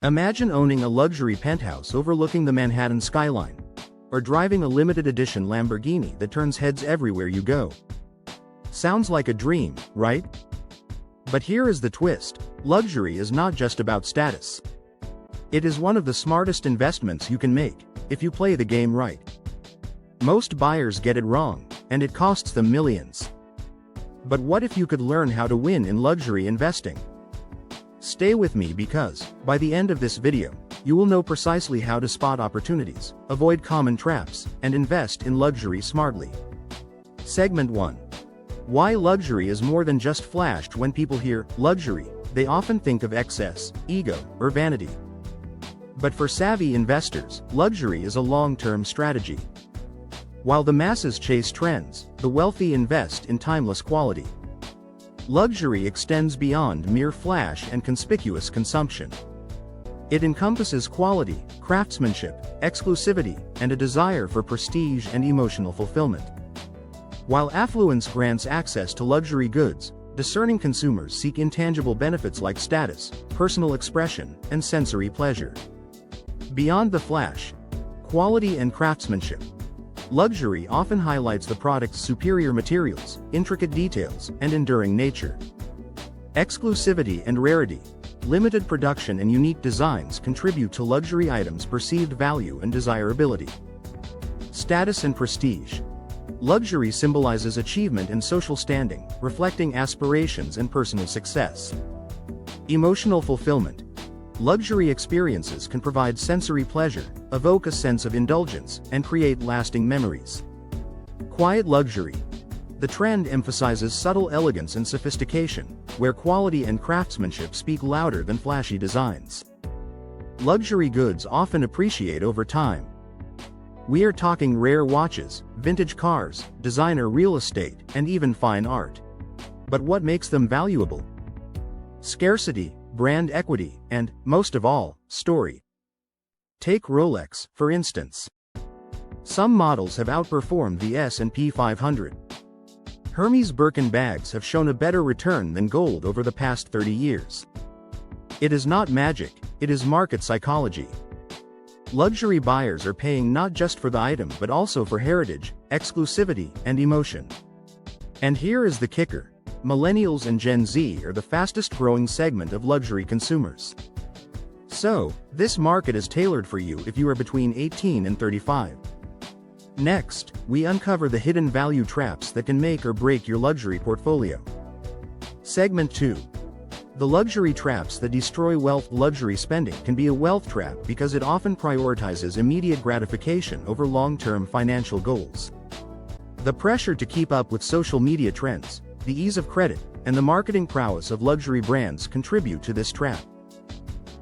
Imagine owning a luxury penthouse overlooking the Manhattan skyline, or driving a limited edition Lamborghini that turns heads everywhere you go. Sounds like a dream, right? But here is the twist: luxury is not just about status. It is one of the smartest investments you can make, if you play the game right. Most buyers get it wrong, and it costs them millions. But what if you could learn how to win in luxury investing? Stay with me because, by the end of this video, you will know precisely how to spot opportunities, avoid common traps, and invest in luxury smartly. Segment 1. Why luxury is more than just flashed. When people hear luxury, they often think of excess, ego, or vanity. But for savvy investors, luxury is a long-term strategy. While the masses chase trends, the wealthy invest in timeless quality. Luxury extends beyond mere flash and conspicuous consumption. It encompasses quality, craftsmanship, exclusivity, and a desire for prestige and emotional fulfillment. While affluence grants access to luxury goods, discerning consumers seek intangible benefits like status, personal expression, and sensory pleasure. Beyond the flash, quality and craftsmanship, luxury often highlights the product's superior materials, intricate details, and enduring nature. Exclusivity and rarity, limited production and unique designs contribute to luxury items' perceived value and desirability. Status and prestige. Luxury symbolizes achievement and social standing, reflecting aspirations and personal success. Emotional fulfillment. Luxury experiences can provide sensory pleasure, evoke a sense of indulgence, and create lasting memories. Quiet luxury. The trend emphasizes subtle elegance and sophistication, where quality and craftsmanship speak louder than flashy designs. Luxury goods often appreciate over time. We are talking rare watches, vintage cars, designer real estate, and even fine art. But what makes them valuable? Scarcity, brand equity, and, most of all, story. Take Rolex, for instance. Some models have outperformed the S&P 500. Hermes Birkin bags have shown a better return than gold over the past 30 years. It is not magic, it is market psychology. Luxury buyers are paying not just for the item but also for heritage, exclusivity, and emotion. And here is the kicker: Millennials and Gen Z are the fastest growing segment of luxury consumers. So, this market is tailored for you if you are between 18 and 35. Next, we uncover the hidden value traps that can make or break your luxury portfolio. Segment 2. The luxury traps that destroy wealth. Luxury spending can be a wealth trap because it often prioritizes immediate gratification over long-term financial goals. The pressure to keep up with social media trends, the ease of credit, and the marketing prowess of luxury brands contribute to this trap.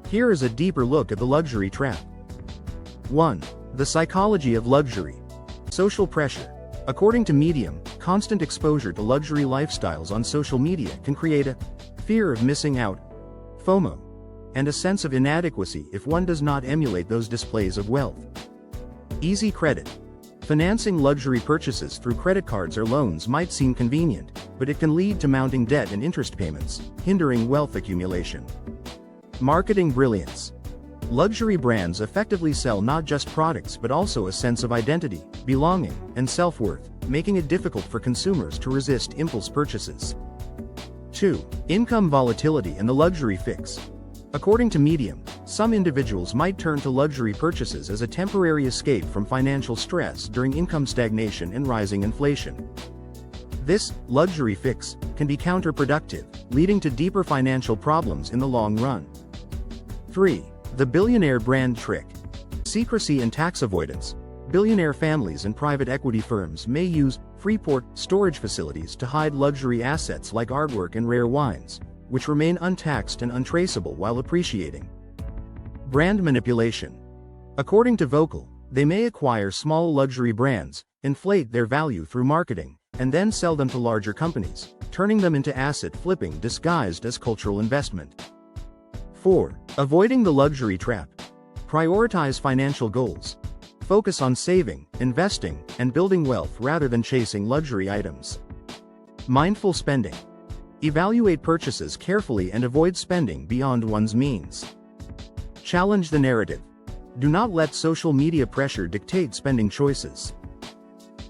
Here is a deeper look at the luxury trap. 1. The psychology of luxury. Social pressure. According to Medium, constant exposure to luxury lifestyles on social media can create a fear of missing out, FOMO, and a sense of inadequacy if one does not emulate those displays of wealth. Easy credit. Financing luxury purchases through credit cards or loans might seem convenient, but it can lead to mounting debt and interest payments, hindering wealth accumulation. Marketing brilliance. Luxury brands effectively sell not just products but also a sense of identity, belonging, and self-worth, making it difficult for consumers to resist impulse purchases. 2. Income volatility and the luxury fix. According to Medium, some individuals might turn to luxury purchases as a temporary escape from financial stress during income stagnation and rising inflation. This luxury fix can be counterproductive, leading to deeper financial problems in the long run. 3. The billionaire brand trick. Secrecy and tax avoidance. Billionaire families and private equity firms may use Freeport storage facilities to hide luxury assets like artwork and rare wines, which remain untaxed and untraceable while appreciating. Brand manipulation. According to Vocal, they may acquire small luxury brands, inflate their value through marketing, and then sell them to larger companies, turning them into asset flipping disguised as cultural investment. 4. Avoiding the luxury trap. Prioritize financial goals. Focus on saving, investing, and building wealth rather than chasing luxury items. Mindful spending. Evaluate purchases carefully and avoid spending beyond one's means. Challenge the narrative. Do not let social media pressure dictate spending choices.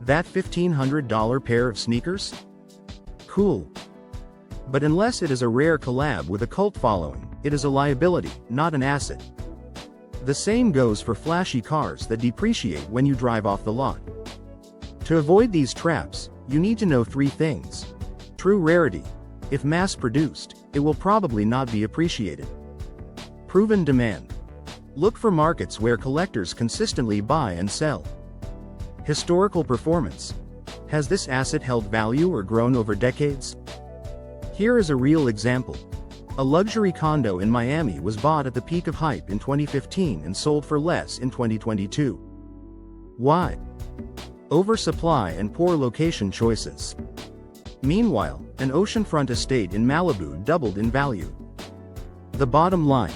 That $1,500 pair of sneakers? Cool. But unless it is a rare collab with a cult following, it is a liability, not an asset. The same goes for flashy cars that depreciate when you drive off the lot. To avoid these traps, you need to know 3 things. True rarity. If mass-produced, it will probably not be appreciated. Proven demand. Look for markets where collectors consistently buy and sell. Historical performance. Has this asset held value or grown over decades? Here is a real example. A luxury condo in Miami was bought at the peak of hype in 2015 and sold for less in 2022. Why? Oversupply and poor location choices. Meanwhile, an oceanfront estate in Malibu doubled in value. The bottom line: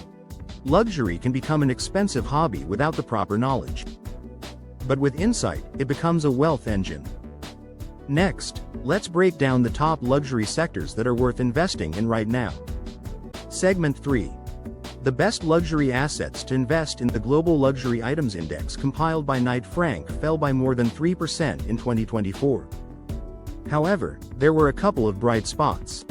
luxury can become an expensive hobby without the proper knowledge. But with insight, it becomes a wealth engine. Next, let's break down the top luxury sectors that are worth investing in right now. Segment 3. The best luxury assets to invest in. The Global Luxury Items Index compiled by Knight Frank fell by more than 3% in 2024. However, there were a couple of bright spots.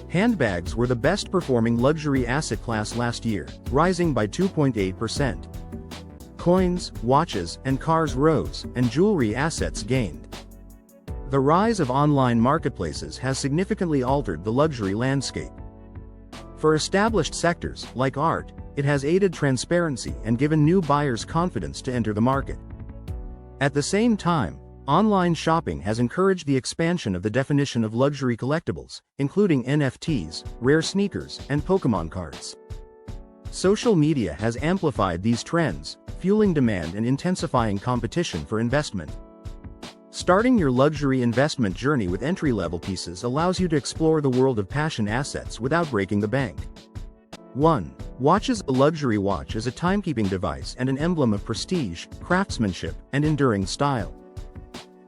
Handbags were the best performing luxury asset class last year, rising by 2.8%. Coins, watches, and cars rose, and jewelry assets gained. The rise of online marketplaces has significantly altered the luxury landscape. For established sectors, like art, it has aided transparency and given new buyers confidence to enter the market. At the same time, online shopping has encouraged the expansion of the definition of luxury collectibles, including NFTs, rare sneakers, and Pokémon cards. Social media has amplified these trends, fueling demand and intensifying competition for investment. Starting your luxury investment journey with entry-level pieces allows you to explore the world of passion assets without breaking the bank. 1. Watches. A luxury watch is a timekeeping device and an emblem of prestige, craftsmanship, and enduring style.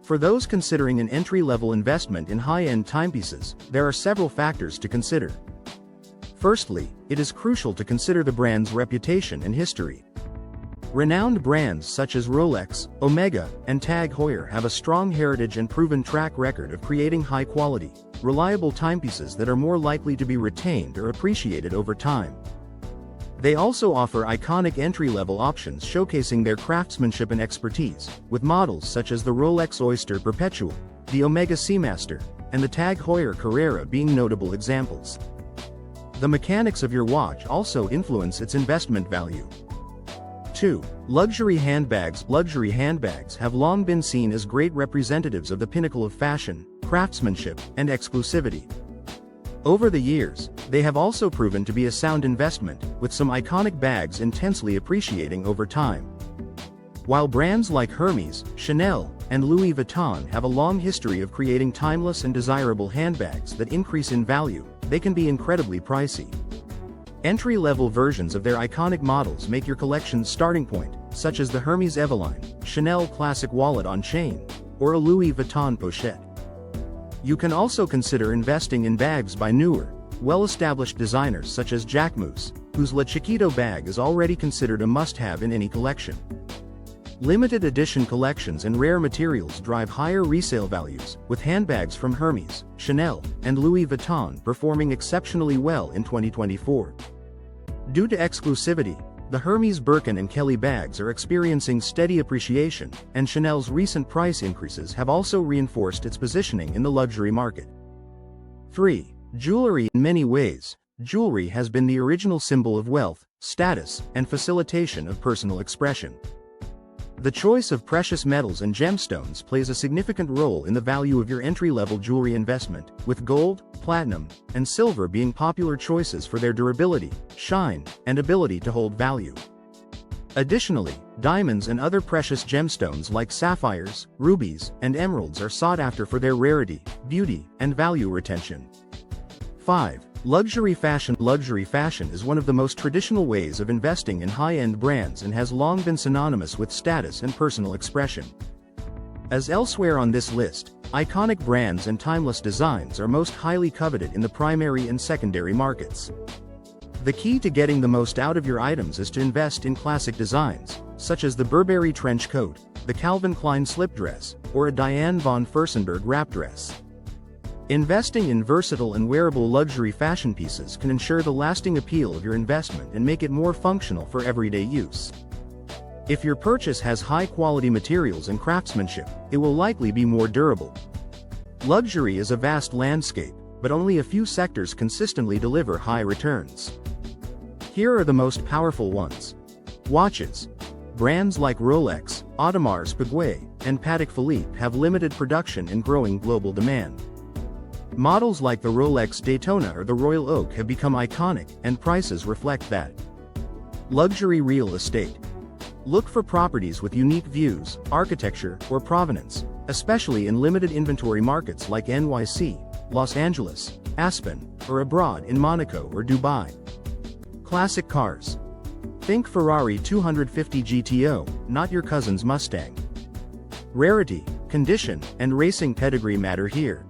For those considering an entry-level investment in high-end timepieces, there are several factors to consider. Firstly, it is crucial to consider the brand's reputation and history. Renowned brands such as Rolex, Omega, and Tag Heuer have a strong heritage and proven track record of creating high-quality, reliable timepieces that are more likely to be retained or appreciated over time. They also offer iconic entry-level options showcasing their craftsmanship and expertise, with models such as the Rolex Oyster Perpetual, the Omega Seamaster, and the Tag Heuer Carrera being notable examples. The mechanics of your watch also influence its investment value. 2. Luxury handbags. Luxury handbags have long been seen as great representatives of the pinnacle of fashion, craftsmanship, and exclusivity. Over the years, they have also proven to be a sound investment, with some iconic bags intensely appreciating over time. While brands like Hermes, Chanel, and Louis Vuitton have a long history of creating timeless and desirable handbags that increase in value, they can be incredibly pricey. Entry-level versions of their iconic models make your collection's starting point, such as the Hermes Eveline, Chanel Classic Wallet on Chain, or a Louis Vuitton Pochette. You can also consider investing in bags by newer, well-established designers such as Jacquemus, whose Le Chiquito bag is already considered a must-have in any collection. Limited edition collections and rare materials drive higher resale values, with handbags from Hermes, Chanel, and Louis Vuitton performing exceptionally well in 2024. Due to exclusivity, the Hermes Birkin and Kelly bags are experiencing steady appreciation, and Chanel's recent price increases have also reinforced its positioning in the luxury market. 3. Jewelry. In many ways, jewelry has been the original symbol of wealth, status, and facilitation of personal expression. The choice of precious metals and gemstones plays a significant role in the value of your entry-level jewelry investment, with gold, platinum, and silver being popular choices for their durability, shine, and ability to hold value. Additionally, diamonds and other precious gemstones like sapphires, rubies, and emeralds are sought after for their rarity, beauty, and value retention. 5. Luxury fashion. Luxury fashion is one of the most traditional ways of investing in high-end brands and has long been synonymous with status and personal expression. As elsewhere on this list, iconic brands and timeless designs are most highly coveted in the primary and secondary markets. The key to getting the most out of your items is to invest in classic designs, such as the Burberry trench coat, the Calvin Klein slip dress, or a Diane von Furstenberg wrap dress. Investing in versatile and wearable luxury fashion pieces can ensure the lasting appeal of your investment and make it more functional for everyday use. If your purchase has high-quality materials and craftsmanship, it will likely be more durable. Luxury is a vast landscape, but only a few sectors consistently deliver high returns. Here are the most powerful ones. Watches. Brands like Rolex, Audemars Piguet, and Patek Philippe have limited production and growing global demand. Models like the Rolex Daytona or the Royal Oak have become iconic, and prices reflect that. Luxury real estate. Look for properties with unique views, architecture, or provenance, especially in limited inventory markets like NYC, Los Angeles, Aspen, or abroad in Monaco or Dubai. Classic cars. Think Ferrari 250 GTO, not your cousin's Mustang. Rarity, condition, and racing pedigree matter here.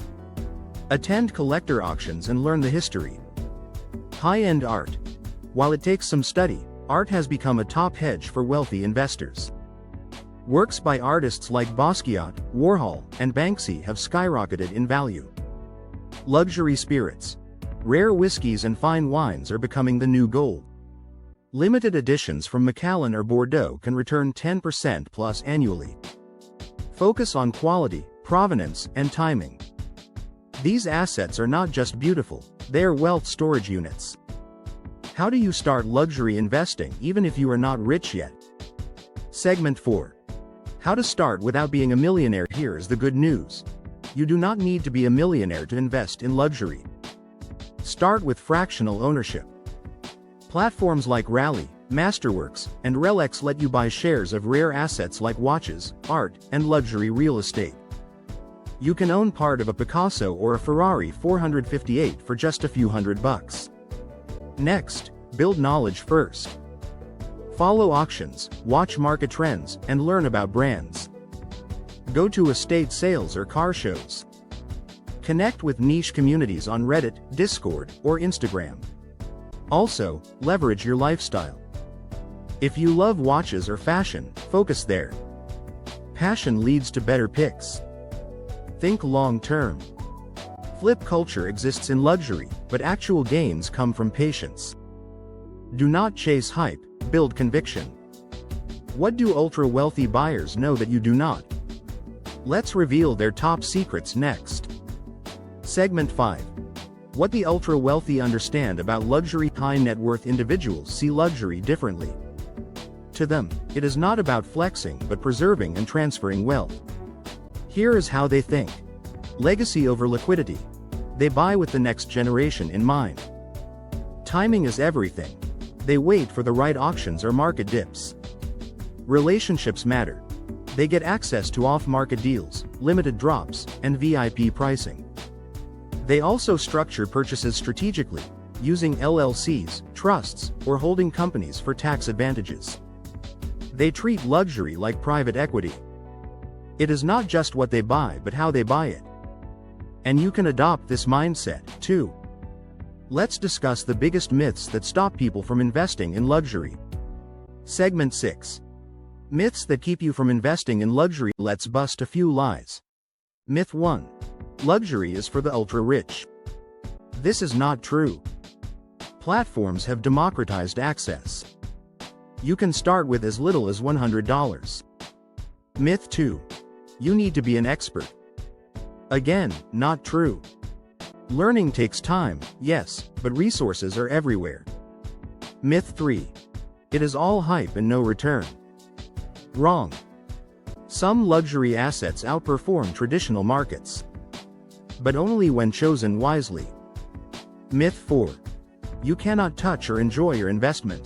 Attend collector auctions and learn the history. High-end art. While it takes some study, art has become a top hedge for wealthy investors. Works by artists like Basquiat, Warhol, and Banksy have skyrocketed in value. Luxury spirits. Rare whiskeys and fine wines are becoming the new gold. Limited editions from Macallan or Bordeaux can return 10% plus annually. Focus on quality, provenance, and timing. These assets are not just beautiful, they are wealth storage units. How do you start luxury investing even if you are not rich yet? Segment 4. How to start without being a millionaire. Here is the good news. You do not need to be a millionaire to invest in luxury. Start with fractional ownership. Platforms like Rally, Masterworks, and Relex let you buy shares of rare assets like watches, art, and luxury real estate. You can own part of a Picasso or a Ferrari 458 for just a few $100. Next, build knowledge first. Follow auctions, watch market trends, and learn about brands. Go to estate sales or car shows. Connect with niche communities on Reddit, Discord, or Instagram. Also, leverage your lifestyle. If you love watches or fashion, focus there. Passion leads to better picks. Think long-term. Flip culture exists in luxury, but actual gains come from patience. Do not chase hype, build conviction. What do ultra-wealthy buyers know that you do not? Let's reveal their top secrets next. Segment 5. What the ultra-wealthy understand about luxury. High-net-worth individuals see luxury differently. To them, it is not about flexing but preserving and transferring wealth. Here is how they think. Legacy over liquidity. They buy with the next generation in mind. Timing is everything. They wait for the right auctions or market dips. Relationships matter. They get access to off-market deals, limited drops, and VIP pricing. They also structure purchases strategically, using LLCs, trusts, or holding companies for tax advantages. They treat luxury like private equity. It is not just what they buy but how they buy it. And you can adopt this mindset, too. Let's discuss the biggest myths that stop people from investing in luxury. Segment 6. Myths that keep you from investing in luxury. Let's bust a few lies. Myth 1. Luxury is for the ultra-rich. This is not true. Platforms have democratized access. You can start with as little as $100. Myth 2. You need to be an expert. Again, not true. Learning takes time, yes, but resources are everywhere. Myth 3. It is all hype and no return. Wrong. Some luxury assets outperform traditional markets. But only when chosen wisely. Myth 4. You cannot touch or enjoy your investment.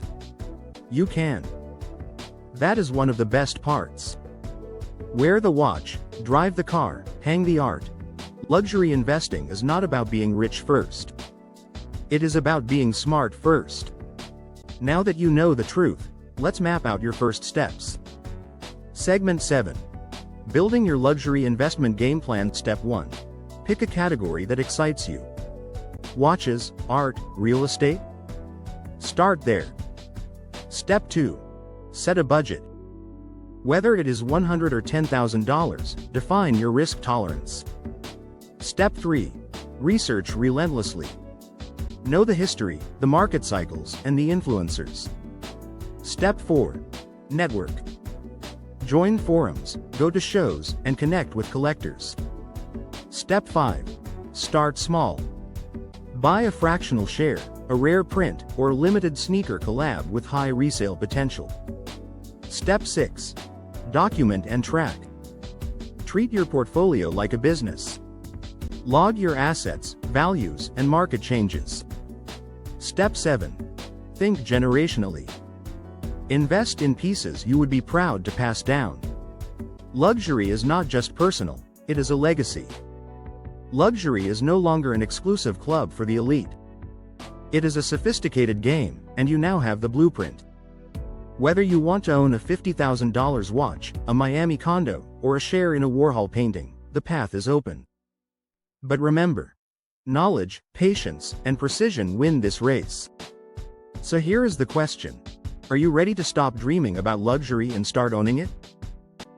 You can. That is one of the best parts. Wear the watch, drive the car, hang the art. Luxury investing is not about being rich first. It is about being smart first. Now that you know the truth, let's map out your first steps. Segment 7. Building your luxury investment game plan. Step 1. Pick a category that excites you. Watches, art, real estate? Start there. Step 2. Set a budget. Whether it is $100 or $10,000, define your risk tolerance. Step 3. Research relentlessly. Know the history, the market cycles, and the influencers. Step 4. Network. Join forums, go to shows, and connect with collectors. Step 5. Start small. Buy a fractional share, a rare print, or limited sneaker collab with high resale potential. Step 6. Document and track. Treat your portfolio like a business. Log your assets, values, and market changes. Step 7. Think generationally. Invest in pieces you would be proud to pass down. Luxury is not just personal, it is a legacy. Luxury is no longer an exclusive club for the elite. It is a sophisticated game, and you now have the blueprint. Whether you want to own a $50,000 watch, a Miami condo, or a share in a Warhol painting, the path is open. But remember, knowledge, patience, and precision win this race. So here is the question. Are you ready to stop dreaming about luxury and start owning it?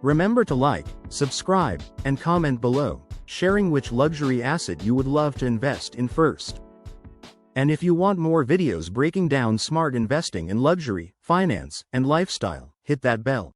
Remember to like, subscribe, and comment below, sharing which luxury asset you would love to invest in first. And if you want more videos breaking down smart investing in luxury, finance, and lifestyle, hit that bell.